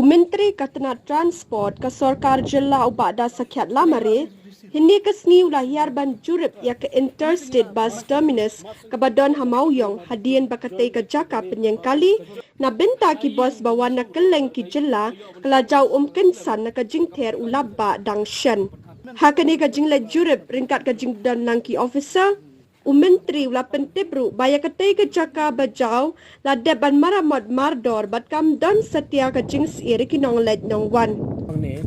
Menteri Katana Transport ke Sorkar Jilla Ubada Sakyat Lamare, hindi kasni ulahiyar ban jurip ya ke Interstate Bus Terminus ke Badon Hamauyong hadian bakatay ke Jaka penyengkali na benta ki bos bawa na keleng ki Jilla kelajau kensan na kajingter ulabba dang shen. Hakani kajinglet jurip ringkat kajing dan nangki officer, Menteri ula pentibru baya ketai ke Jaka bajau la deban maramod mardor bat kam don setia ke jings iri kinong led nong wan. Ni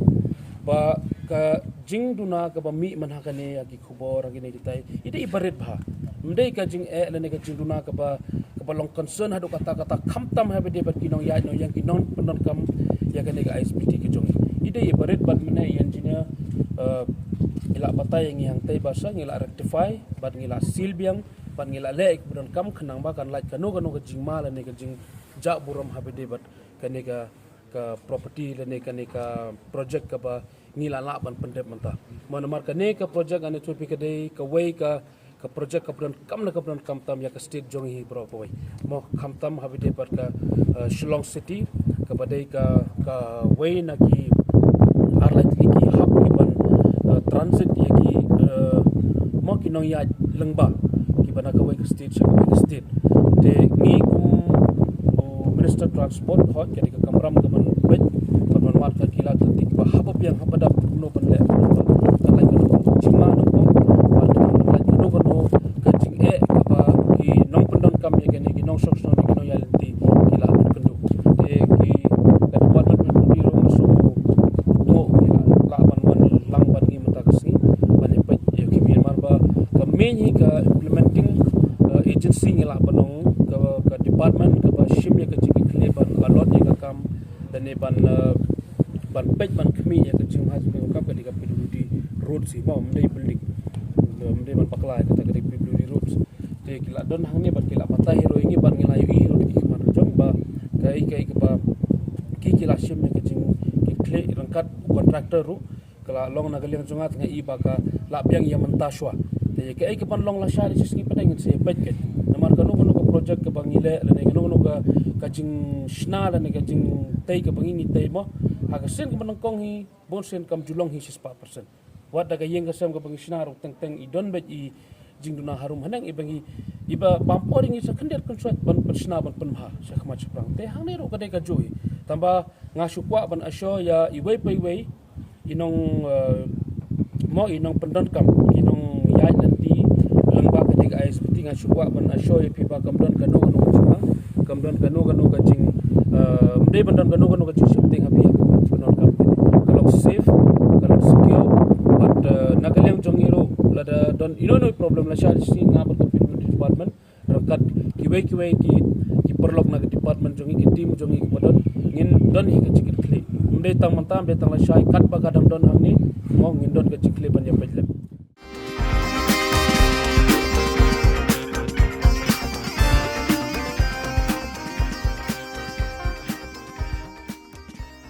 ba ka jing duna ka ba mi man hakane agi khubor agi nei ditai ide ibaret bha mdei ka jing lene ka jing duna ka ba long concern hadu kata khamtam ha bede bat kinong ya no yang kinong penon kam ya kane ka ISPT ke jong ide ibaret bat mena engineer ila batai yang tai basa ngila rectify bat ngila seal biang bat ngila lek budon kam khnang ba kan like kanu ka jing mal ne ka jing ja buram ha bede bat kane ka property lene kane ka project ka ba ngila la ban pendep manta mana marka ne ka project ane chupi ka dei ka way ka project ka budon kam tam ya ka state jong hi bro boy mo kam tam ha bede bat ka Shillong city ka badai ka way na ki arlat ni ki hub ki ban transit ye ki mo kinong ya lengba ki bana ka way ka state de ngi Minister Transport hot jadi ka kamram ka ban bet ban marka kila tik ba habab yang hapadap no ban le ka lai ka jima no ko marka lai ka no ka jing ka ba ki nong pendon kam ye ki nong sok no ki no ya lenti kila ban kendu de ki ka buat no di ro so mo la ban wan lang ban ngi mata kasi ban ye pet ye ki mir mar ba ka main hi ka implementing agency ngila banong ka department ka ba shim ye ka ban alot ye kam dan ne ban pej ban kemi ye kecing has pe kam ka diga PWD road si mau mendai building mendai ban pakla kata ka PWD roads te kila don hang ne ban kila patah hero ingi ban ngilayu hero di man jong ba kai ka ba ki kila shim ye kecing ki kle rangkat contractor ru kala long na galiang jungat ngai i ba ka la biang ye mentashwa te kai ka ban long la shari singi padang se pej ke namar kanu project ka bangile lene kanu ka jing shna lene ka jing tei ka bangi tei mo ha ka sen ka manangkong hi bon sen kam julong hi 6% wat daga yeng ka sem ka bangi shna ro teng I don bet I jing duna harum hanang I bangi iba pamporing I sa kender konsuat ban shna ban penha sa khmat sprang te hang ne ro ka dei ka joi tamba ngasukwa ban asyo ya I wei inong mo inong pendon kam inong ya nanti lengba ka dei ISPT ngasukwa ban asyo ya piba kamdon kanu kanu ka jing mdei bandon kanu ka jing shifting habi penon kam kalau safe kalau secure but nakaleng jongiro lada don no problem la shal si ngabal ka department rakat kiwe ki perlok na department jongi ki team jongi ki badon ngin don hi ka jikit kli mdei tang mantam betang la shai kat ba kadam don hangni mo ngin don ka jikle ban ya pejle